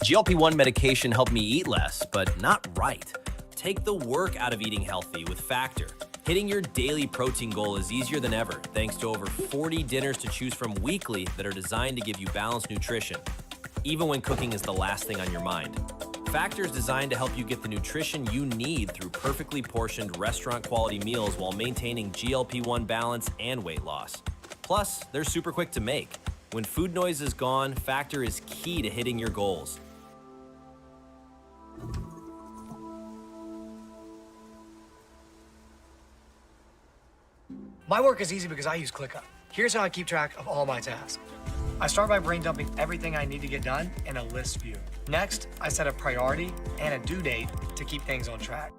GLP-1 medication helped me eat less, but not right. Take the work out of eating healthy with Factor. Hitting your daily protein goal is easier than ever thanks to over 40 dinners to choose from weekly that are designed to give you balanced nutrition, even when cooking is the last thing on your mind. Factor is designed to help you get the nutrition you need through perfectly portioned restaurant-quality meals while maintaining GLP-1 balance and weight loss. Plus, they're super quick to make. When food noise is gone, Factor is key to hitting your goals. My work is easy because I use ClickUp. Here's how I keep track of all my tasks. I start by brain dumping everything I need to get done in a list view. Next, I set a priority and a due date to keep things on track.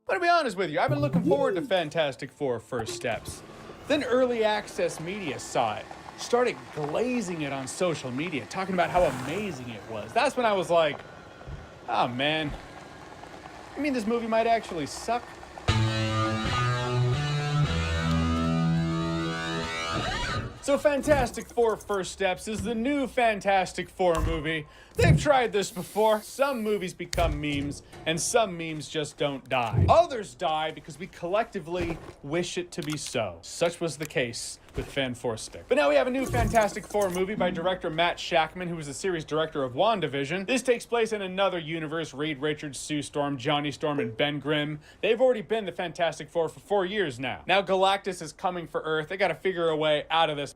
But to be honest with you, I've been looking forward to Fantastic Four First Steps. Then early access media saw it, started glazing it on social media, talking about how amazing it was. That's when I was like, oh man, you mean this movie might actually suck? So Fantastic Four First Steps is the new Fantastic Four movie. They've tried this before. Some movies become memes, and some memes just don't die. Others die because we collectively wish it to be so. Such was the case with Fan4Stick. But now we have a new Fantastic Four movie by director Matt Shakman, who was the series director of WandaVision. This takes place in another universe. Reed Richards, Sue Storm, Johnny Storm, and Ben Grimm. They've already been the Fantastic Four for 4 years now. Now Galactus is coming for Earth. They gotta figure a way out of this.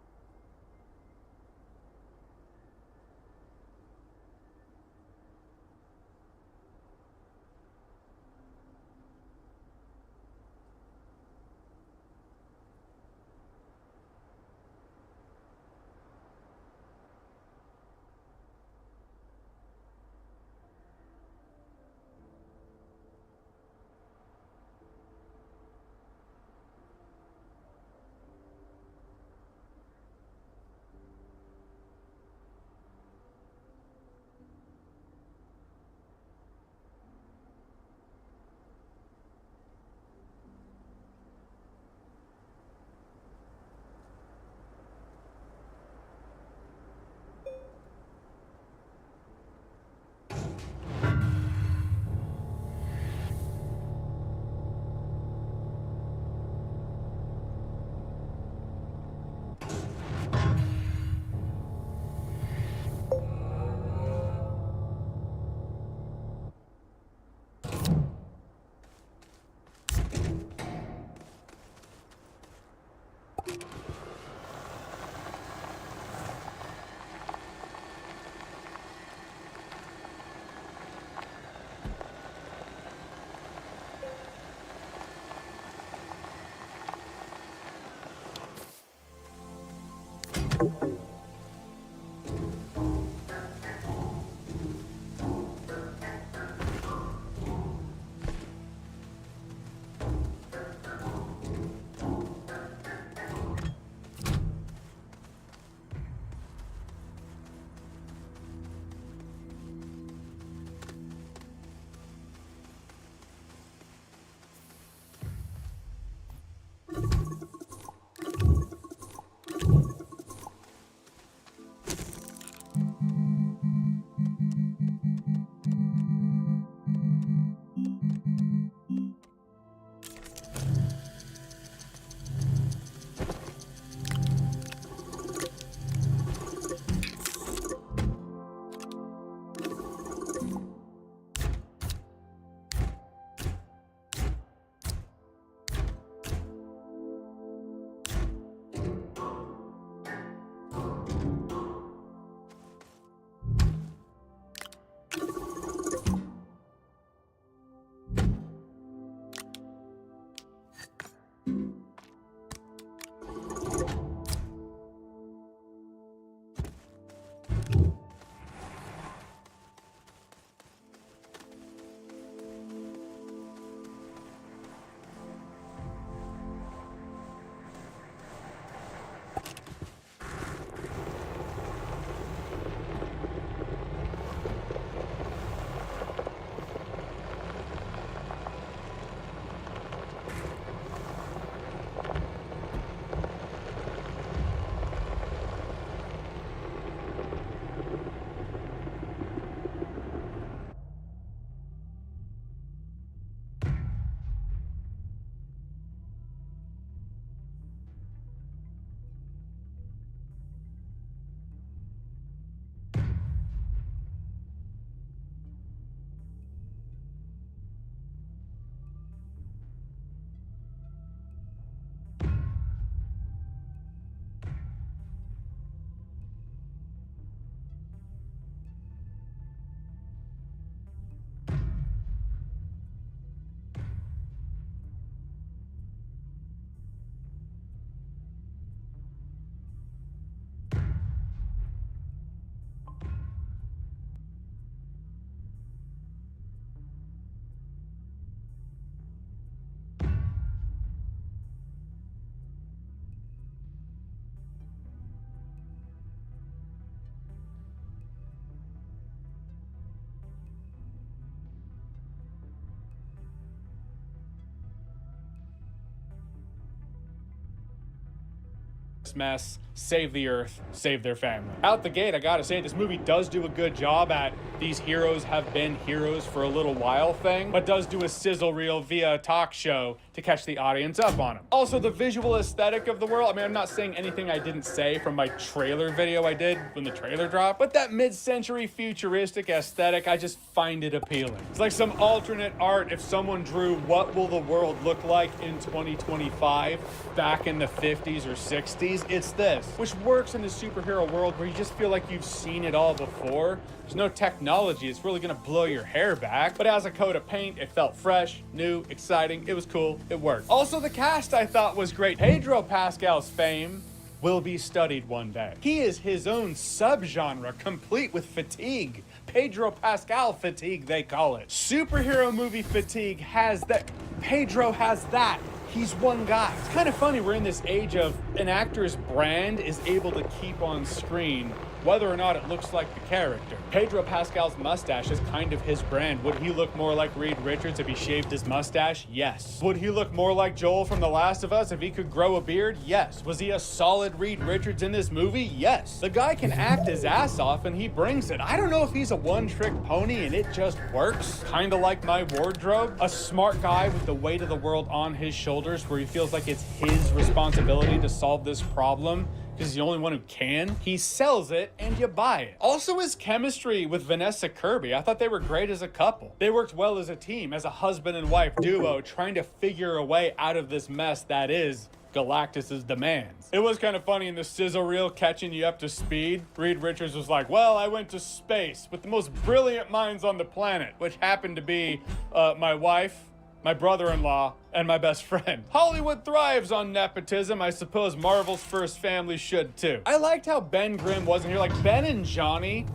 mess, save the Earth, save their family. Out the gate, I gotta say, this movie does do a good job at these heroes have been heroes for a little while thing, but does do a sizzle reel via a talk show to catch the audience up on them. Also, the visual aesthetic of the world, I mean, I'm not saying anything I didn't say from my trailer video I did when the trailer dropped, but that mid-century futuristic aesthetic, I just find it appealing. It's like some alternate art if someone drew what will the world look like in 2025 back in the 50s or 60s, it's this. Which works in the superhero world where you just feel like you've seen it all before. There's no technology, it's really gonna blow your hair back. But as a coat of paint, it felt fresh, new, exciting, it was cool, it worked. Also, the cast I thought was great. Pedro Pascal's fame will be studied one day. He is his own subgenre, complete with fatigue. Pedro Pascal fatigue, they call it. Superhero movie fatigue has that. Pedro has that. He's one guy. It's kind of funny, we're in this age of an actor's brand is able to keep on screen whether or not it looks like the character. Pedro Pascal's mustache is kind of his brand. Would he look more like Reed Richards if he shaved his mustache? Yes. Would he look more like Joel from The Last of Us if he could grow a beard? Yes. Was he a solid Reed Richards in this movie? Yes. The guy can act his ass off and he brings it. I don't know if he's a one-trick pony and it just works. Kind of like my wardrobe. A smart guy with the weight of the world on his shoulders where he feels like it's his responsibility to solve this problem. He's the only one who can. He sells it and you buy it. Also, his chemistry with Vanessa Kirby, I thought they were great as a couple. They worked well as a team, as a husband and wife duo, trying to figure a way out of this mess that is Galactus's demands. It was kind of funny in the sizzle reel catching you up to speed. Reed Richards was like, well, I went to space with the most brilliant minds on the planet, which happened to be my wife, my brother-in-law, and my best friend. Hollywood thrives on nepotism. I suppose Marvel's first family should too. I liked how Ben Grimm wasn't here. Like Ben and Johnny,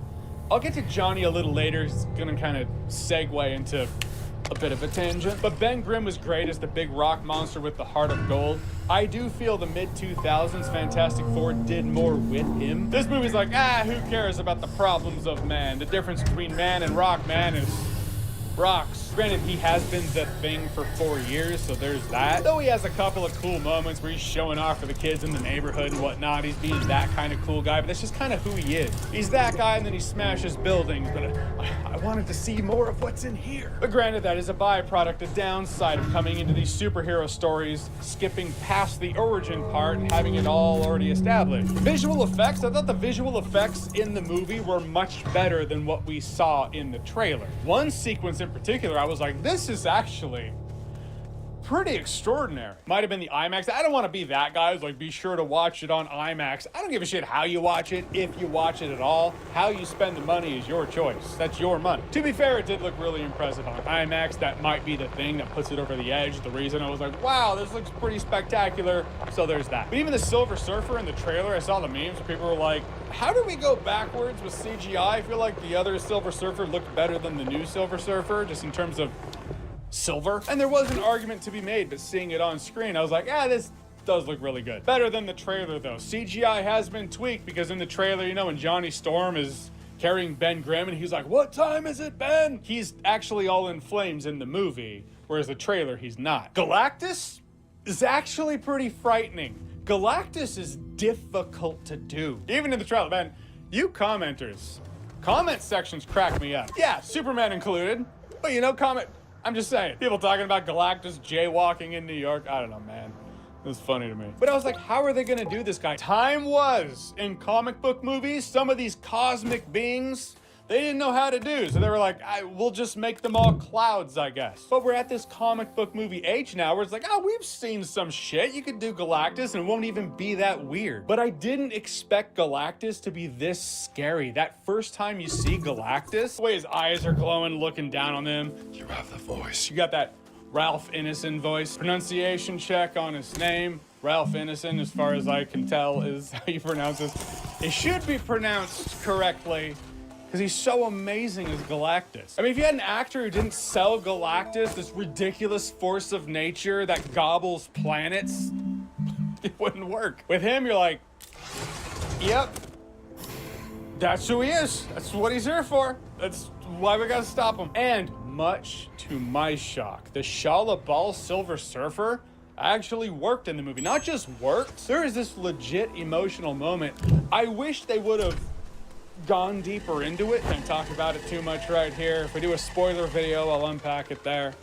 I'll get to Johnny a little later. It's gonna kind of segue into a bit of a tangent. But Ben Grimm was great as the big rock monster with the heart of gold. I do feel the mid-2000s Fantastic Four did more with him. This movie's like, who cares about the problems of man? The difference between man and rock, man, is rocks. Granted, he has been the Thing for 4 years, so there's that. Though he has a couple of cool moments where he's showing off for the kids in the neighborhood and whatnot. He's being that kind of cool guy, but that's just kind of who he is. He's that guy and then he smashes buildings, but I wanted to see more of what's in here. But granted, that is a byproduct, a downside of coming into these superhero stories, skipping past the origin part and having it all already established. Visual effects, I thought the visual effects in the movie were much better than what we saw in the trailer. One sequence in particular, I was like, this is actually pretty extraordinary. Might have been the IMAX. I don't want to be that guy who's like, be sure to watch it on IMAX. I don't give a shit how you watch it, if you watch it at all. How you spend the money is your choice. That's your money. To be fair, it did look really impressive on IMAX. That might be the thing that puts it over the edge. The reason I was like, wow, this looks pretty spectacular. So there's that. But even the Silver Surfer in the trailer, I saw the memes where people were like, how do we go backwards with CGI? I feel like the other Silver Surfer looked better than the new Silver Surfer, just in terms of silver. And there was an argument to be made, but seeing it on screen, I was like, this does look really good. Better than the trailer though. CGI has been tweaked because in the trailer, you know, when Johnny Storm is carrying Ben Grimm and he's like, what time is it, Ben? He's actually all in flames in the movie, whereas the trailer, he's not. Galactus is actually pretty frightening. Galactus is difficult to do. Even in the trailer, man, you commenters, comment sections crack me up. Yeah, Superman included, but you know, I'm just saying, people talking about Galactus jaywalking in New York, I don't know, man. It was funny to me. But I was like, how are they gonna do this guy? Time was, in comic book movies, some of these cosmic beings, they didn't know how to do. So they were like, we'll just make them all clouds, I guess. But we're at this comic book movie age now where it's like, we've seen some shit. You could do Galactus and it won't even be that weird. But I didn't expect Galactus to be this scary. That first time you see Galactus, the way his eyes are glowing, looking down on them. You have the voice. You got that Ralph Ineson voice. Pronunciation check on his name. Ralph Ineson, as far as I can tell, is how you pronounce this. It should be pronounced correctly, because he's so amazing as Galactus. I mean, if you had an actor who didn't sell Galactus, this ridiculous force of nature that gobbles planets, it wouldn't work. With him, you're like, yep, that's who he is. That's what he's here for. That's why we gotta stop him. And much to my shock, the Shala Bal Silver Surfer actually worked in the movie. Not just worked, there is this legit emotional moment. I wish they would have gone deeper into it. Can't talk about it too much right here. If we do a spoiler video, I'll unpack it there.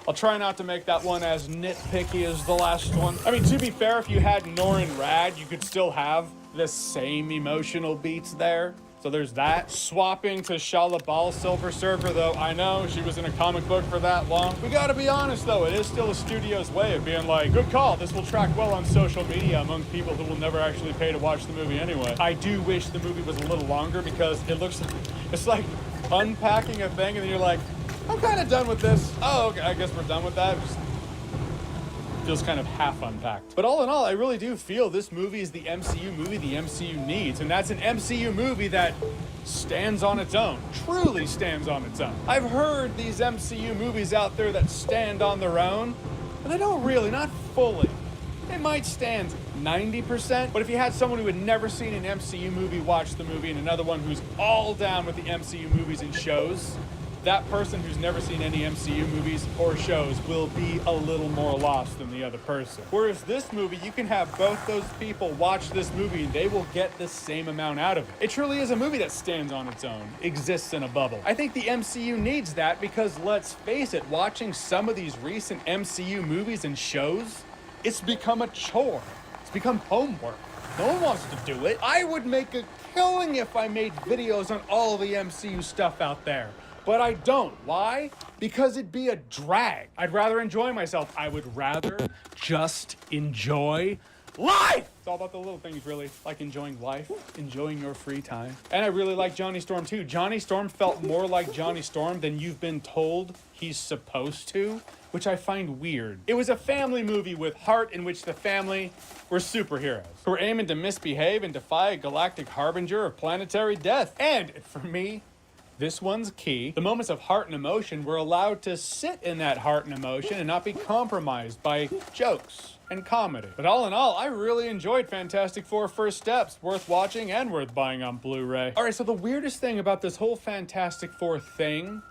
I'll try not to make that one as nitpicky as the last one. I mean, to be fair, if you had Norin Rad, you could still have the same emotional beats there. So there's that. Swapping to Shala Bal Silver Surfer, though, I know she was in a comic book for that long. We gotta be honest, though, it is still a studio's way of being like, good call, this will track well on social media among people who will never actually pay to watch the movie anyway. I do wish the movie was a little longer because it looks like, it's like unpacking a thing and then you're like, I'm kind of done with this. Oh, okay, I guess we're done with that. Just feels kind of half unpacked. But all in all, I really do feel this movie is the MCU movie the MCU needs, and that's an MCU movie that stands on its own, truly stands on its own. I've heard these MCU movies out there that stand on their own, but they don't really, not fully. They might stand 90%, but if you had someone who had never seen an MCU movie watch the movie and another one who's all down with the MCU movies and shows, that person who's never seen any MCU movies or shows will be a little more lost than the other person. Whereas this movie, you can have both those people watch this movie and they will get the same amount out of it. It truly is a movie that stands on its own, exists in a bubble. I think the MCU needs that because, let's face it, watching some of these recent MCU movies and shows, it's become a chore. It's become homework. No one wants to do it. I would make a killing if I made videos on all the MCU stuff out there. But I don't. Why? Because it'd be a drag. I'd rather enjoy myself. I would rather just enjoy life. It's all about the little things, really. Like enjoying life, enjoying your free time. And I really like Johnny Storm, too. Johnny Storm felt more like Johnny Storm than you've been told he's supposed to, which I find weird. It was a family movie with heart in which the family were superheroes who were aiming to misbehave and defy a galactic harbinger of planetary death. And for me, this one's key. The moments of heart and emotion were allowed to sit in that heart and emotion and not be compromised by jokes and comedy. But all in all, I really enjoyed Fantastic Four First Steps. Worth watching and worth buying on Blu-ray. All right, so the weirdest thing about this whole Fantastic Four thing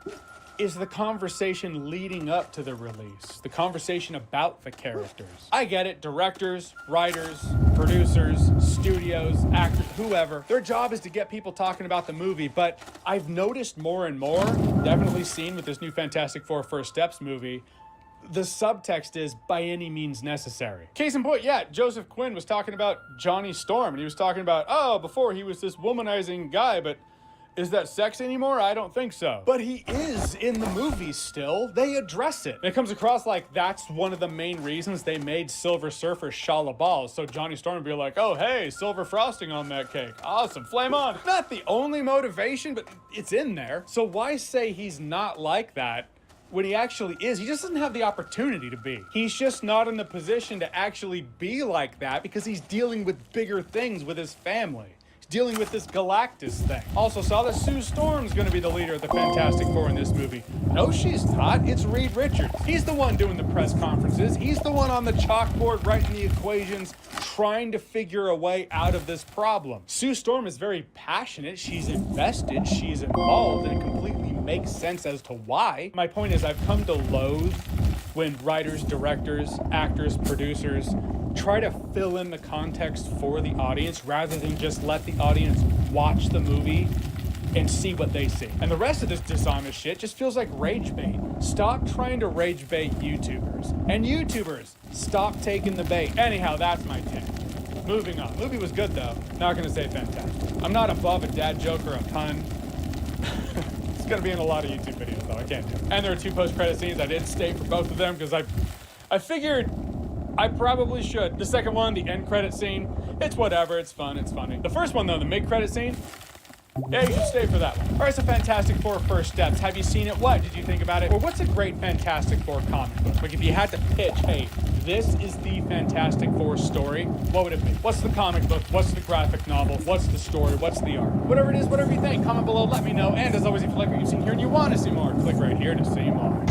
is the conversation leading up to the release. The conversation about the characters. I get it, directors, writers, producers, studios, actors, whoever. Their job is to get people talking about the movie, but I've noticed more and more, definitely seen with this new Fantastic Four First Steps movie, the subtext is by any means necessary. Case in point, yeah, Joseph Quinn was talking about Johnny Storm, and he was talking about, oh, before he was this womanizing guy, but is that sex anymore? I don't think so. But he is in the movie still. They address it. And it comes across like that's one of the main reasons they made Silver Surfer Shala Bal. So Johnny Storm would be like, oh, hey, silver frosting on that cake. Awesome, flame on. Not the only motivation, but it's in there. So why say he's not like that when he actually is? He just doesn't have the opportunity to be. He's just not in the position to actually be like that because he's dealing with bigger things with his family. Dealing with this Galactus thing. Also saw that Sue Storm's gonna be the leader of the Fantastic Four in this movie. No, she's not. It's Reed Richards. He's the one doing the press conferences. He's the one on the chalkboard writing the equations, trying to figure a way out of this problem. Sue Storm is very passionate. She's invested. She's involved, and it completely makes sense as to why. My point is, I've come to loathe when writers, directors, actors, producers try to fill in the context for the audience rather than just let the audience watch the movie and see what they see. And the rest of this dishonest shit just feels like rage bait. Stop trying to rage bait YouTubers. And YouTubers, stop taking the bait. Anyhow, that's my take. Moving on. Movie was good though. Not gonna say fantastic. I'm not above a dad joke or a pun. It's gonna be in a lot of YouTube videos though, I can't do it. And there are 2 post-credit scenes. I did stay for both of them because I figured I probably should. The second one, the end credit scene, it's whatever, it's fun, it's funny. The first one though, the mid-credit scene, yeah, you should stay for that one. All right, so Fantastic Four First Steps. Have you seen it? What did you think about it? Or what's a great Fantastic Four comic book? Like if you had to pitch, hey, this is the Fantastic Four story, what would it be? What's the comic book? What's the graphic novel? What's the story? What's the art? Whatever it is, whatever you think, comment below, let me know. And as always, if you like what you've seen here and you want to see more, click right here to see more.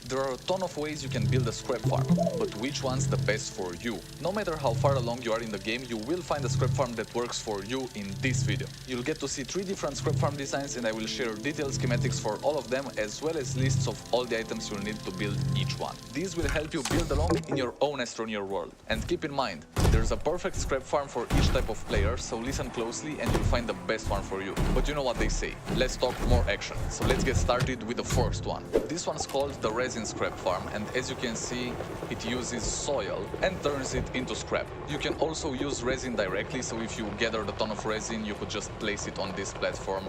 There are a ton of ways you can build a scrap farm, but which one's the best for you? No matter how far along you are in the game, you will find a scrap farm that works for you in this video. You'll get to see 3 different scrap farm designs, and I will share detailed schematics for all of them, as well as lists of all the items you'll need to build each one. These will help you build along in your own Astroneer world. And keep in mind, there's a perfect scrap farm for each type of player, so listen closely and you'll find the best one for you. But you know what they say, let's talk more action. So let's get started with the first one. This one's called the resin scrap farm, and as you can see, it uses soil and turns it into scrap. You can also use resin directly, so if you gathered a ton of resin, you could just place it on this platform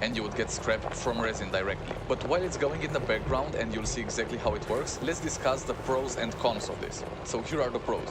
and you would get scrap from resin directly. But while it's going in the background and you'll see exactly how it works, let's discuss the pros and cons of this. So here are the pros.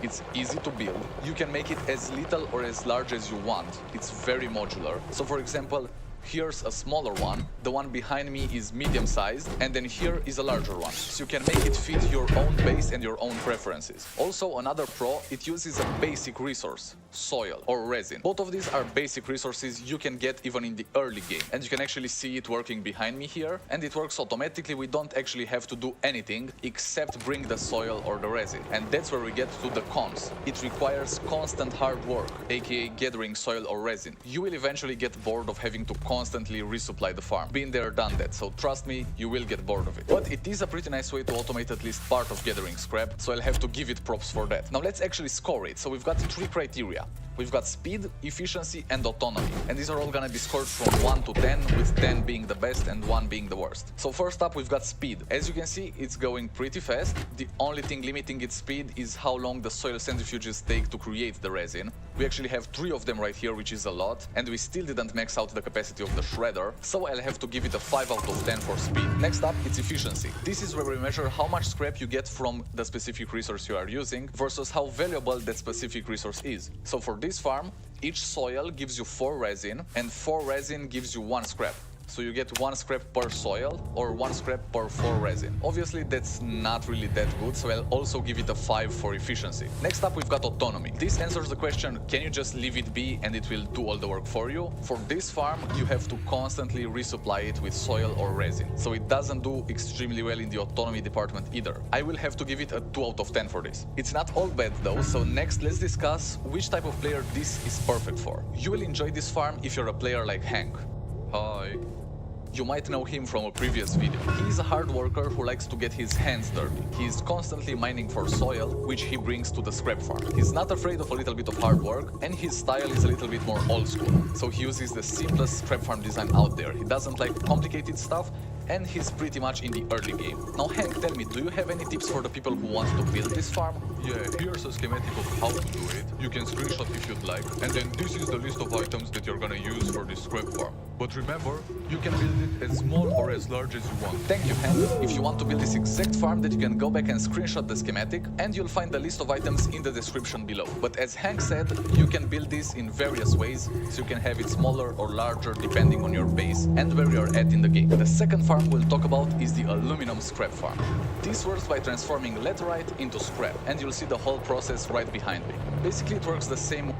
It's easy to build. You can make it as little or as large as you want. It's very modular. So for example, here's a smaller one, the one behind me is medium sized, and then here is a larger one. So you can make it fit your own base and your own preferences. Also, another pro, it uses a basic resource, soil or resin. Both of these are basic resources you can get even in the early game. And you can actually see it working behind me here, and it works automatically. We don't actually have to do anything except bring the soil or the resin. And that's where we get to the cons. It requires constant hard work, aka gathering soil or resin. You will eventually get bored of having to constantly resupply the farm. Been there, done that, so trust me, you will get bored of it. But it is a pretty nice way to automate at least part of gathering scrap, so I'll have to give it props for that. Now let's actually score it. So we've got 3 criteria. We've got speed, efficiency, and autonomy. And these are all gonna be scored from 1 to 10, with 10 being the best and 1 being the worst. So first up, we've got speed. As you can see, it's going pretty fast. The only thing limiting its speed is how long the soil centrifuges take to create the resin. We actually have 3 of them right here, which is a lot, and we still didn't max out the capacity of the shredder, so I'll have to give it a 5 out of 10 for speed. Next up, it's efficiency. This is where we measure how much scrap you get from the specific resource you are using versus how valuable that specific resource is. So for this farm, each soil gives you 4 resin, and 4 resin gives you 1 scrap. So you get 1 scrap per soil or 1 scrap per 4 resin. Obviously that's not really that good, so I'll also give it a 5 for efficiency. Next up, we've got autonomy. This answers the question, can you just leave it be and it will do all the work for you? For this farm, you have to constantly resupply it with soil or resin. So it doesn't do extremely well in the autonomy department either. I will have to give it a 2 out of 10 for this. It's not all bad though, so next let's discuss which type of player this is perfect for. You will enjoy this farm if you're a player like Hank. Hi. You might know him from a previous video. He is a hard worker who likes to get his hands dirty. He is constantly mining for soil, which he brings to the scrap farm. He's not afraid of a little bit of hard work, and his style is a little bit more old school. So he uses the simplest scrap farm design out there. He doesn't like complicated stuff, and he's pretty much in the early game. Now Hank, tell me, do you have any tips for the people who want to build this farm? Yeah, here's a schematic of how to do it. You can screenshot if you'd like. And then this is the list of items that you're gonna use for this scrap farm. But remember, you can build it as small or as large as you want. Thank you, Hank. If you want to build this exact farm, that you can go back and screenshot the schematic, and you'll find the list of items in the description below. But as Hank said, you can build this in various ways, so you can have it smaller or larger depending on your base and where you're at in the game. The second farm we'll talk about is the aluminum scrap farm. This works by transforming laterite into scrap, and you'll see the whole process right behind me. Basically, it works the same.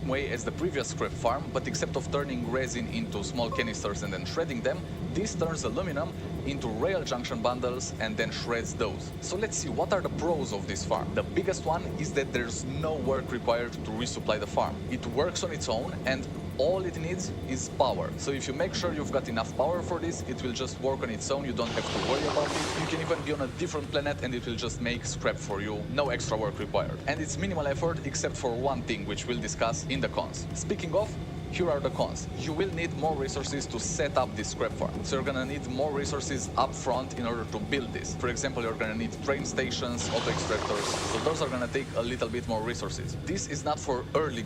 same way as the previous scrap farm, but except of turning resin into small canisters and then shredding them, this turns aluminum into rail junction bundles and then shreds those. So let's see, what are the pros of this farm? The biggest one is that there's no work required to resupply the farm. It works on its own, and all it needs is power. So if you make sure you've got enough power for this, it will just work on its own. You don't have to worry about it. You can even be on a different planet and it will just make scrap for you. No extra work required. And it's minimal effort except for one thing, which we'll discuss in the cons. Speaking of, here are the cons. You will need more resources to set up this scrap farm. So you're gonna need more resources up front in order to build this. For example, you're gonna need train stations, auto extractors. So those are gonna take a little bit more resources. This is not for early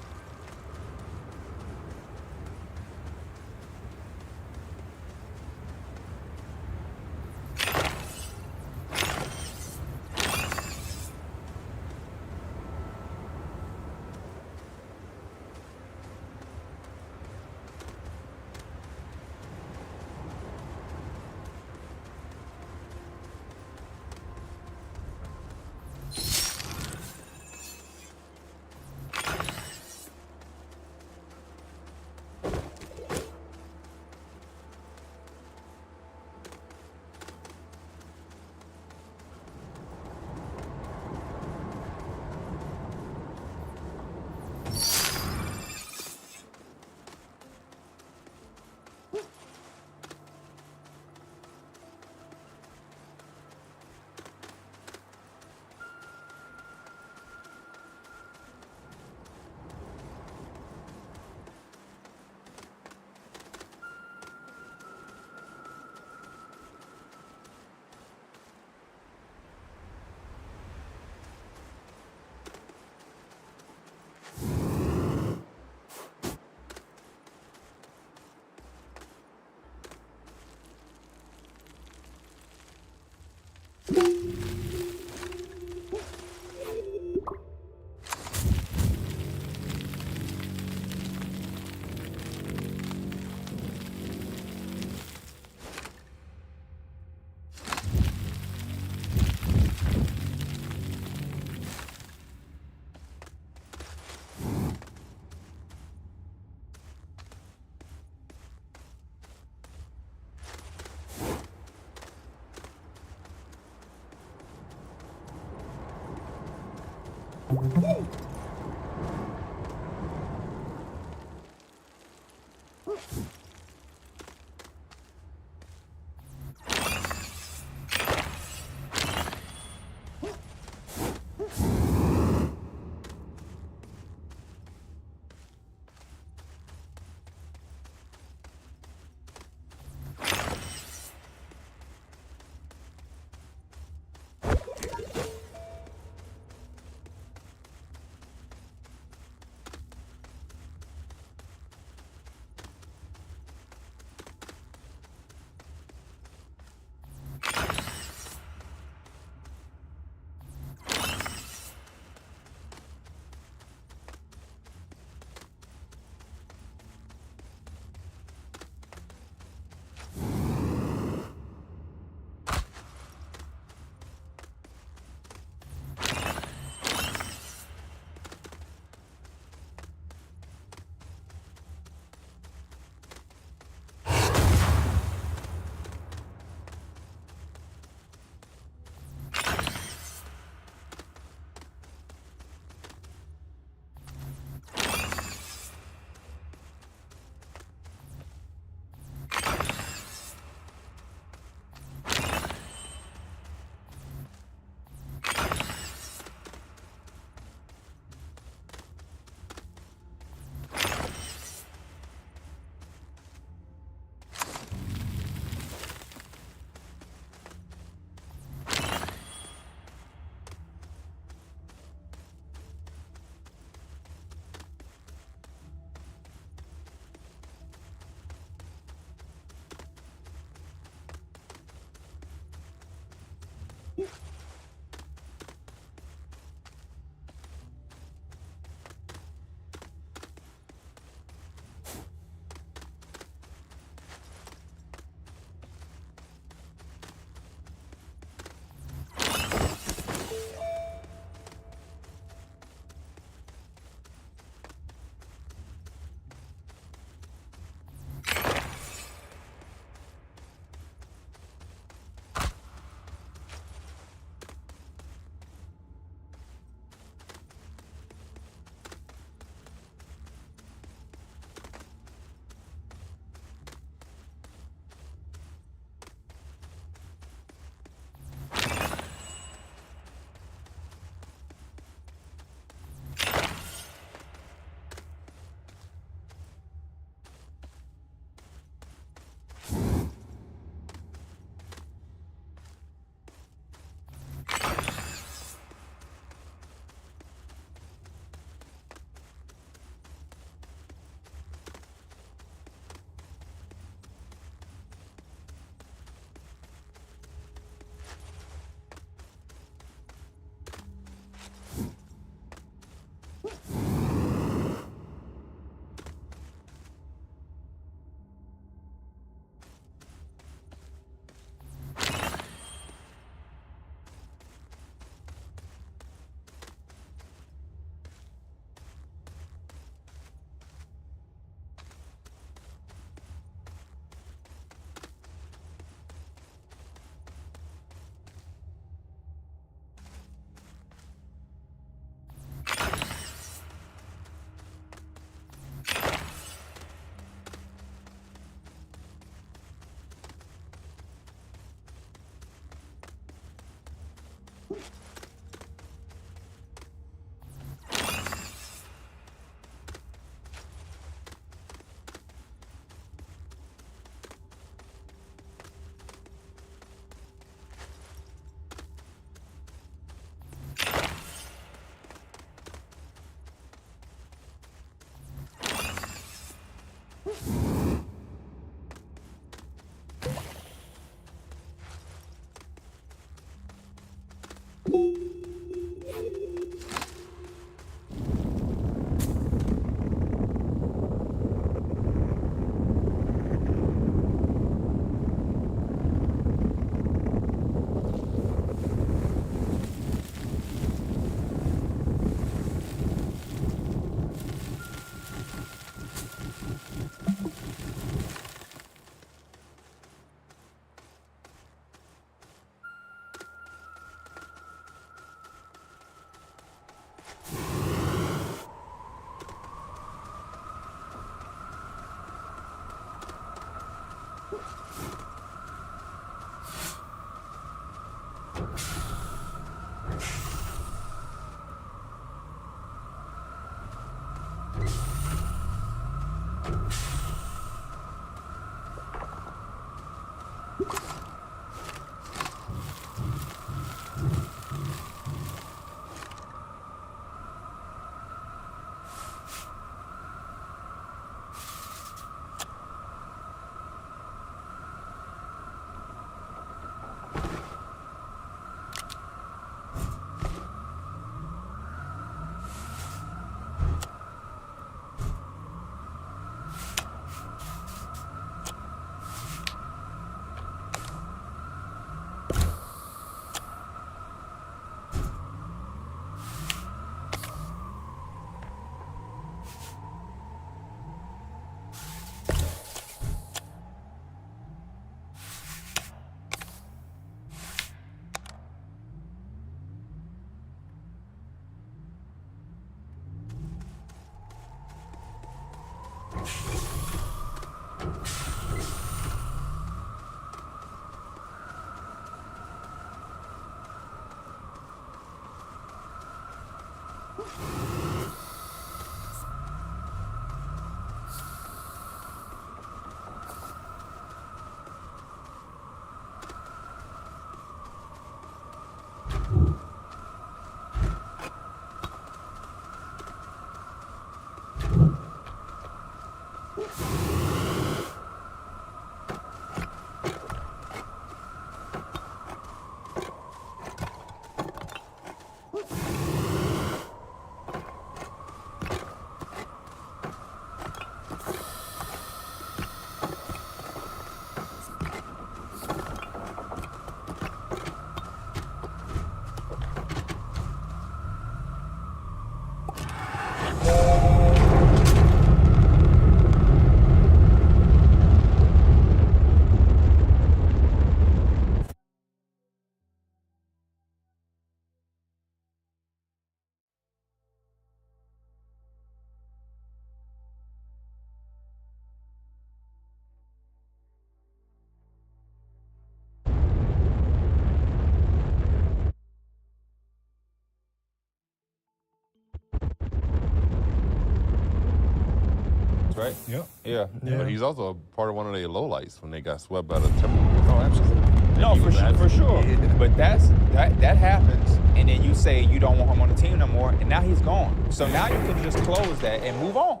right? Yep. Yeah. But he's also a part of one of their lowlights when they got swept by the Timberwolves. Oh, absolutely. No, for sure. But that happens, and then you say you don't want him on the team no more, and now he's gone. So now you can just close that and move on.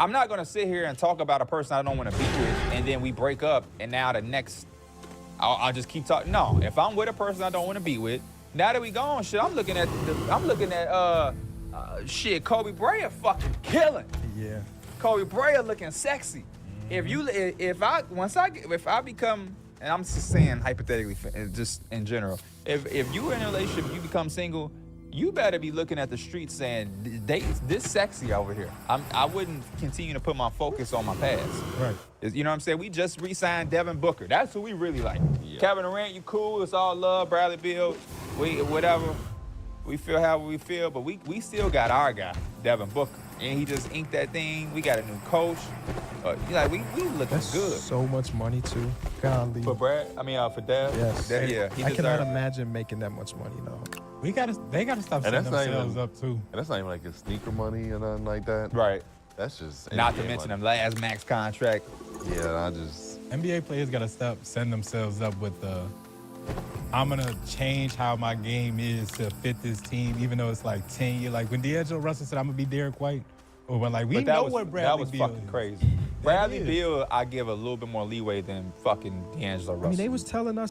I'm not gonna sit here and talk about a person I don't want to be with, and then we break up, and now the next, I'll just keep talking. No, if I'm with a person I don't want to be with, now that we gone, shit, I'm looking at shit, Kobe Bryant fucking killing. Yeah. Kobe Bryant looking sexy. If I become, and I'm just saying hypothetically, just in general, if you were in a relationship, you become single, you better be looking at the streets saying, this sexy over here. I wouldn't continue to put my focus on my past. Right. You know what I'm saying? We just re-signed Devin Booker. That's who we really like. Yeah. Kevin Durant, you cool. It's all love. Bradley Beal, whatever. We feel how we feel, but we still got our guy, Devin Booker. And he just inked that thing. We got a new coach. We looking That's good. So much money too. Golly. For Dev? Yes. He I cannot deserved. imagine making that much money though. They gotta stop And setting that's not themselves even up too. And that's not even like his sneaker money or nothing like that. Right. That's just Not to NBA mention money. the last max contract. Yeah, I just NBA players gotta stop setting themselves up with the I'm gonna change how my game is to fit this team, even though it's like 10 years. Like when D'Angelo Russell said I'm gonna be Derek White, or when like we But that know was, what Bradley that was Beal fucking is. crazy. Bradley is. Beal, I give a little bit more leeway than fucking D'Angelo Russell. I mean, they was telling us.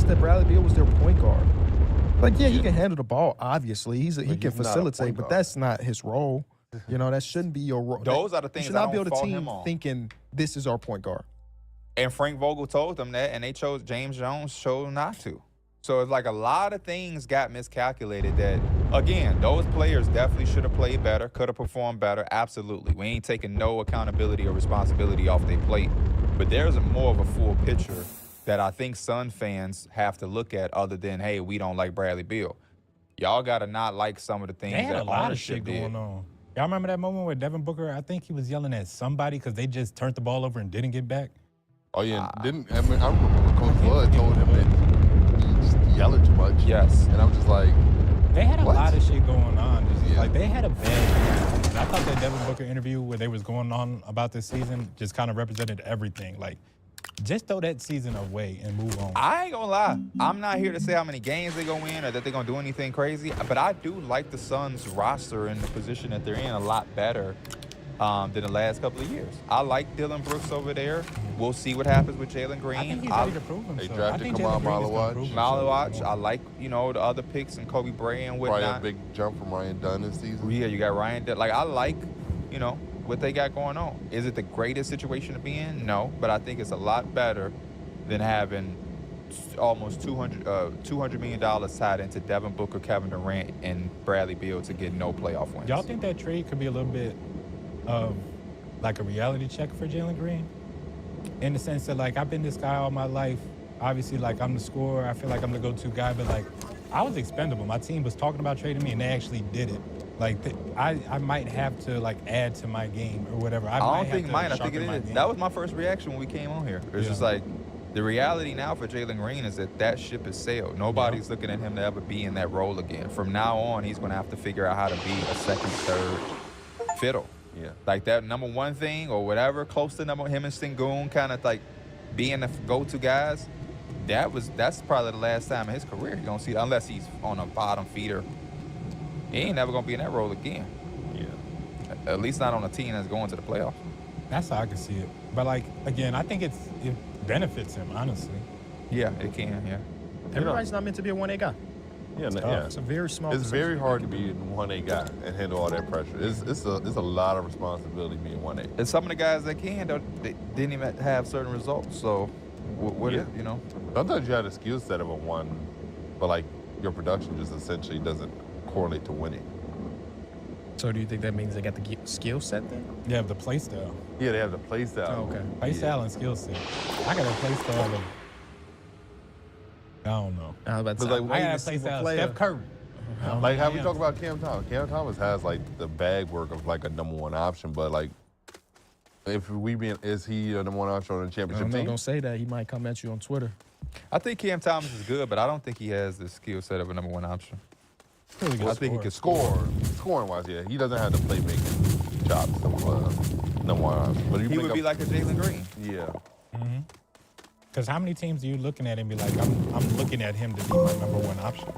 That Bradley Beal was their point guard. Like, yeah, he can handle the ball, obviously. He can he's not a facilitate, point but guard. that's not his role. You know, that shouldn't be your role. Those are the things you should I not don't build a fault team him on. thinking this is our point guard. And Frank Vogel told them that, and they chose James Jones chose not to. So it's like a lot of things got miscalculated that, again, those players definitely should have played better, could have performed better, absolutely. We ain't taking no accountability or responsibility off their plate. But there's more of a full picture that I think Sun fans have to look at other than, hey, we don't like Bradley Beal. Y'all got to not like some of the things They had that a lot of ownership shit did. going on. Y'all remember that moment where Devin Booker, I think he was yelling at somebody because they just turned the ball over and didn't get back? Oh yeah, I remember when Coach Bud told him that he just yelling too much. Yes. And I'm just like, They had a What? lot of shit going on. Just, Yeah. Like, they had a bad year. And I thought that Devin Booker interview where they was going on about this season just kind of represented everything. Like, just throw that season away and move on. I ain't gonna lie. I'm not here to say how many games they gonna win or that they're gonna do anything crazy, but I do like the Suns roster and the position that they're in a lot better than the last couple of years. I like Dylan Brooks over there. We'll see what happens with Jalen Green. I think he's ready to prove himself. I drafted think Kamal Jalen Green is gonna Malawach. prove himself. Malawach, I like, the other picks and Kobe Bray and probably whatnot. a big jump from Ryan Dunn this season. Yeah, you got Ryan. Like, I like, what they got going on. Is it the greatest situation to be in? No, but I think it's a lot better than having almost $200 million tied into Devin Booker, Kevin Durant, and Bradley Beal to get no playoff wins. Y'all think that trade could be a little bit of like a reality check for Jalen Green? In the sense that, like, I've been this guy all my life. Obviously, like, I'm the scorer. I feel like I'm the go-to guy, but, like, I was expendable. My team was talking about trading me, and they actually did it. Like, I might have to, like, add to my game or whatever. I don't think mine. I think sharpen it my is. game. That was my first reaction when we came on here. It's just like, the reality now for Jalen Green is that ship has sailed. Nobody's looking at him to ever be in that role again. From now on, he's going to have to figure out how to be a second, third fiddle. Yeah. Like that number one thing or whatever, close to him and Sengun kind of like being the go-to guys. That's probably the last time in his career you're going to see, unless he's on a bottom feeder. He ain't never going to be in that role again. Yeah. At least not on a team that's going to the playoffs. That's how I can see it. But, like, again, I think it benefits him, honestly. Yeah, it can, yeah. Everybody's not meant to be a 1A guy. Yeah, It's a very small It's percentage. very hard to be a 1A guy and handle all that pressure. It's a lot of responsibility being 1A. And some of the guys that can, they didn't even have certain results. So, Sometimes you have the skill set of a 1, but like your production just essentially doesn't correlate to winning. So do you think that means they got the skill set then? Yeah, the play style. Yeah, they have the play style. Oh, okay. Play style and skill set. I got a play style of, I don't know. I was about to But say, like, I got a wait to play see what style of player- Steph Curry. Like how we talk about Cam Thomas. Cam Thomas has like the bag work of like a number 1 option, but like is he a number 1 option on the championship team? Don't say that. He might come at you on Twitter. I think Cam Thomas is good, but I don't think he has the skill set of a number 1 option. Really good I think he scorer. can score. Scoring wise, yeah, he doesn't have the playmaking chops of number 1 option. But He would be like a Jalen Green. yeah. Because how many teams are you looking at and be like, I'm looking at him to be my number 1 option?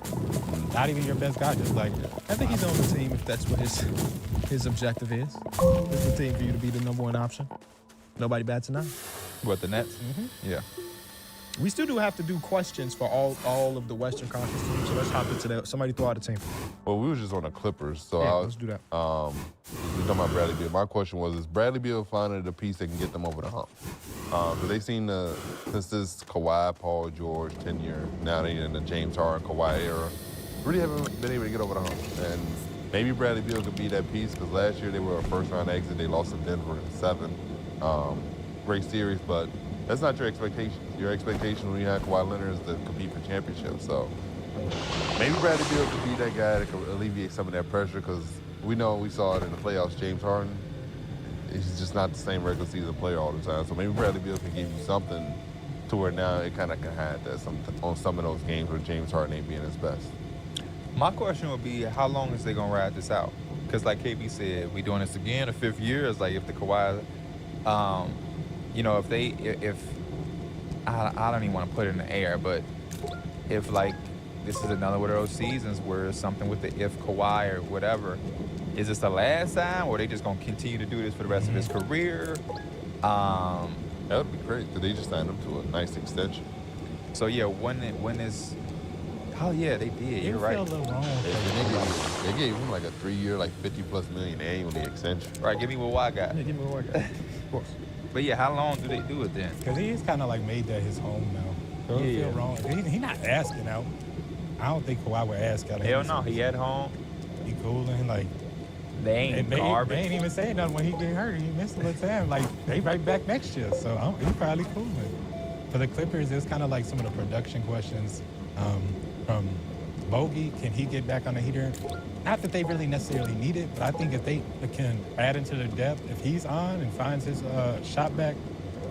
Not even your best guy, just like, I think he's on the team if that's what his objective is. It's the team for you to be the number 1 option. Nobody bats an eye. What, the Nets? Yeah. We still do have to do questions for all of the Western Conference teams. So let's hop into that. Somebody throw out a team. Well, we was just on the Clippers, so Yeah, I was, let's do that. we talking about Bradley Beal. My question was, is Bradley Beal finding the piece that can get them over the hump? Because they seen since this Kawhi, Paul George tenure, now they in the James Harden, Kawhi era, really haven't been able to get over the hump. And maybe Bradley Beal could be that piece, because last year they were a first-round exit. They lost to Denver in 7. Great series, but that's not your expectations. Your expectation when you have Kawhi Leonard is to compete for championships. So maybe Bradley Beal could be that guy that could alleviate some of that pressure, because we saw it in the playoffs. James Harden, he's just not the same regular season player all the time. So maybe Bradley Beal can give you something to where now it kind of can hide that on some of those games where James Harden ain't being his best. My question would be, how long is they going to ride this out? Because like KB said, we doing this again, the 5th year. It's like if the Kawhi, if I don't even want to put it in the air, but if like this is another one of those seasons where it's something with the if Kawhi or whatever, Is this the last time, or are they just gonna continue to do this for the rest of his career? That would be great. Did they just sign him to a nice extension? So yeah, when is? Oh yeah, they did. You're right. Feel a little wrong. They gave him like a 3-year, like $50+ million annually extension. Right, give me what I got. Yeah, give me what I got. Of course. But yeah, how long do they do it then? Because he is kind of like made that his home now. So it Yeah. feel wrong. He not asking out. I don't think Kawhi would ask out. Hell no, he at home. He cooling like. They ain't garbage. They ain't even saying nothing when he get hurt. He missed a little time. Like they right back next year, so he probably cooling. For the Clippers, it's kind of like some of the production questions from Bogey. Can he get back on the heater? Not that they really necessarily need it, but I think if they can add into their depth, if he's on and finds his shot back,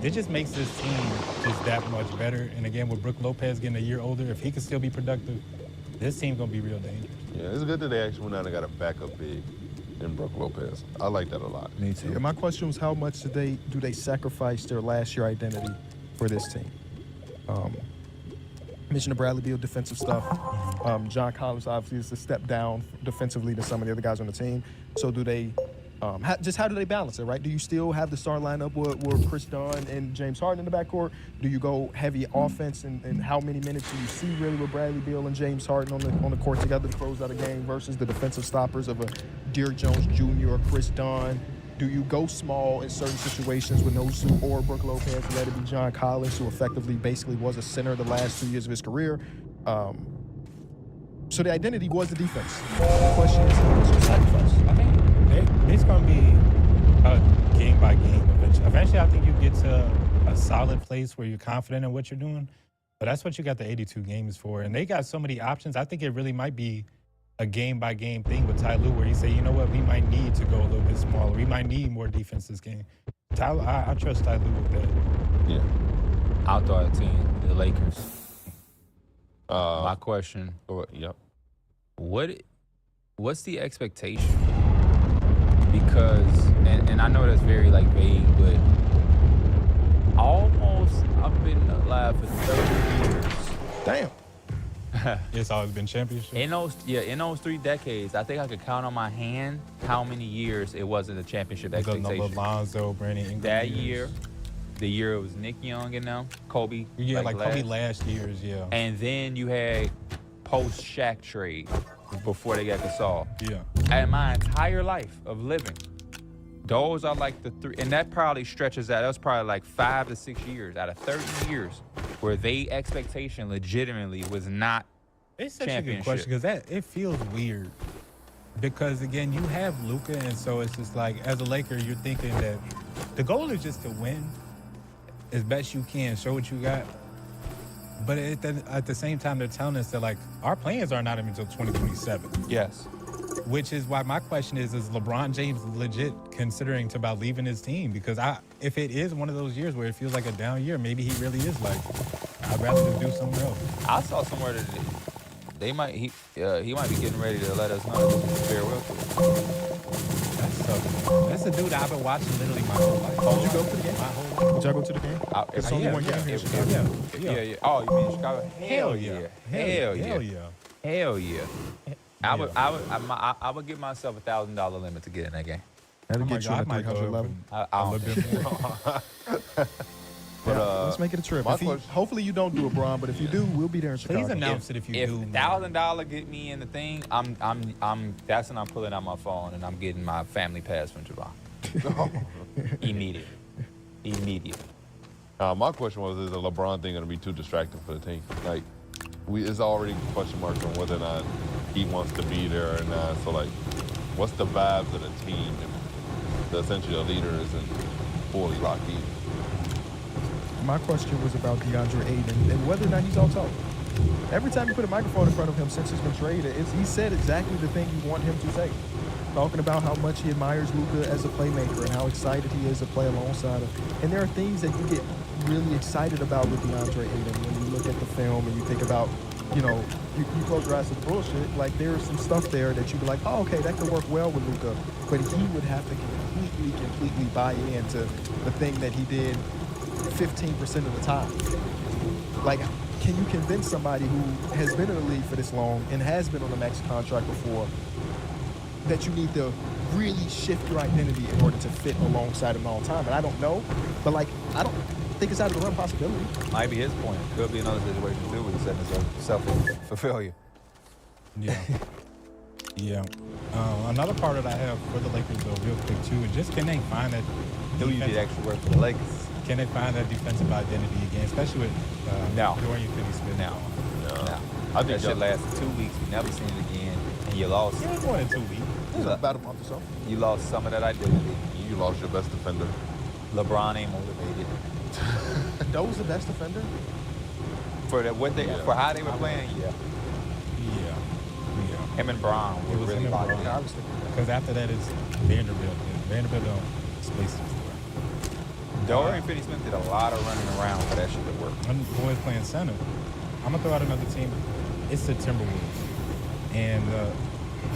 it just makes this team just that much better. And again, with Brook Lopez getting a year older, if he can still be productive, this team gonna be real dangerous. Yeah, it's good that they actually went out and got a backup big in Brook Lopez. I like that a lot. Me too. Yeah, my question was, how much do they sacrifice their last year identity for this team? Mentioned the Bradley Beal defensive stuff. John Collins obviously is a step down defensively to some of the other guys on the team. So do they, how do they balance it, right? Do you still have the star lineup with Chris Dunn and James Harden in the backcourt? Do you go heavy offense, and how many minutes do you see really with Bradley Beal and James Harden on the court together to close out a game versus the defensive stoppers of a Derrick Jones Jr. or Chris Dunn? Do you go small in certain situations with Nosu or Brook Lopez, let it be John Collins, who effectively basically was a center the last 2 years of his career? So the identity was the defense. The question is, how much you sacrifice? I think it's going to be a game by game eventually. Eventually, I think you get to a solid place where you're confident in what you're doing. But that's what you got the 82 games for. And they got so many options. I think it really might be a game by game thing with Ty Lue, where he say, you know what, we might need to go a little bit smaller. We might need more defense this game. I trust Ty Lue with that. Yeah. I'll throw out a team, the Lakers. My question. Yep. What's the expectation? Because, and I know that's very like vague, but I've been alive for 30 years. Damn. It's always been championship. In those 3 decades, I think I could count on my hand how many years it wasn't a championship The expectation. number Lonzo, Brandon Ingram. That year, the year it was Nick Young and them, Kobe. Yeah, like Kobe last year's, yeah. And then you had post-Shaq trade before they got Gasol. Yeah. And my entire life of living, those are like the 3, and that probably stretches out. That was probably like 5 to 6 years out of 30 years where they expectation legitimately was not It's such a good question because it feels weird. Because again, you have Luka, and so it's just like, as a Laker, you're thinking that the goal is just to win as best you can, show what you got. But at the same time, they're telling us that like our plans are not until 2027. Yes. Which is why my question is LeBron James legit considering about leaving his team? Because if it is one of those years where it feels like a down year, maybe he really is like, I'd rather just do something else. I saw somewhere that he might be getting ready to let us know that this is farewell to him. That's tough. That's a dude I've been watching literally my whole life. Did you go to the game? My whole life. Did y'all go to the game? It's only one game here in Chicago. Yeah. Oh, you mean Chicago? Hell yeah. Hell yeah. Hell yeah. I would give myself $1,000 limit to get in that game. That'll get you on the 300 level. I don't think. But let's make it a trip. Hopefully you don't do it, Bron, but if you do, we'll be there in Chicago. Please announce it if you do. If $1,000 get me in the thing, that's when I'm pulling out my phone and I'm getting my family pass from Javon. Immediate. My question was, is the LeBron thing going to be too distracting for the team? Like, it's already question marks on whether or not he wants to be there or not. So, like, what's the vibes of the team if essentially the leader isn't fully locked in? My question was about DeAndre Ayton and whether or not he's all talk. Every time you put a microphone in front of him since he's been traded, he said exactly the thing you want him to say. Talking about how much he admires Luka as a playmaker and how excited he is to play alongside him. And there are things that you get really excited about with DeAndre Ayton when you look at the film and you think about, you close your eyes to the bullshit. Like, there's some stuff there that you'd be like, oh, okay, that could work well with Luka. But he would have to completely buy into the thing that he did 15% of the time. Like, can you convince somebody who has been in the league for this long and has been on a max contract before that you need to really shift your identity in order to fit alongside him all the time. And I don't know, but like, I don't think it's out of the realm of possibility. Might be his point. Could be another situation too where he's setting himself up for failure. Yeah. Yeah. Another part that I have for the Lakers, though, real quick, too, is just can they find that Knew you did actually work for the Lakers. Can they find that defensive identity again, especially with No. Dorian Finney-Smith? No. I think that shit lasted 2 weeks. We never seen it again. And you lost. It ain't more than 2 weeks. It was about a month or so. You lost some of that identity. you lost your best defender. LeBron ain't motivated. That was the best defender? For how they were playing, yeah. Yeah. Him and Brown It were was really him and locked Brown. in. Yeah, I was thinking that. Because after that is Vanderbilt. And Vanderbilt don't space the floor. Dorian Finney-Smith did a lot of running around for that shit to work. When boys playing center, I'm going to throw out another team. It's the Timberwolves. And the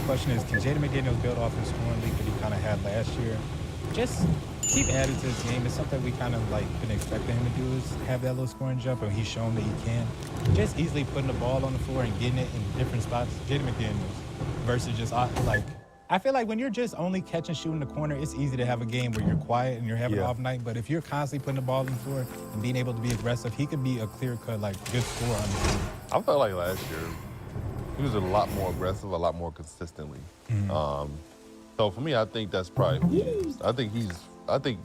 question is, can Jaden McDaniels build off his scoring league that he kind of had last year? Just keep adding to his game. It's something we kind of like been expecting him to do is have that little scoring jump, and he's shown that he can. Just easily putting the ball on the floor and getting it in different spots. Jaden McDaniels versus just like, I feel like when you're just only catching, shooting the corner, it's easy to have a game where you're quiet and you're having an off night. But if you're constantly putting the ball on the floor and being able to be aggressive, he could be a clear-cut, like, good scorer on the team. I felt like last year he was a lot more aggressive, a lot more consistently. So for me, I think that's probably who he is. I think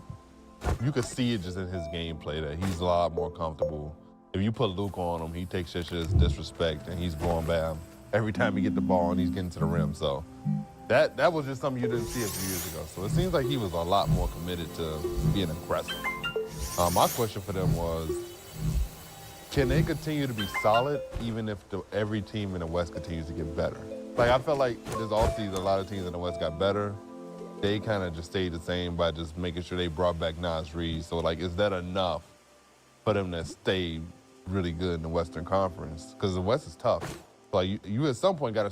you could see it just in his gameplay that he's a lot more comfortable. If you put Luke on him, he takes shit as disrespect and he's going bam every time he get the ball and he's getting to the rim. So that was just something you didn't see a few years ago. So it seems like he was a lot more committed to being aggressive. My question for them was, can they continue to be solid even if every team in the West continues to get better? Like, I felt like this offseason, a lot of teams in the West got better. They kind of just stayed the same by just making sure they brought back Nas Reed. So, like, is that enough for them to stay really good in the Western Conference? Because the West is tough. Like, you at some point got to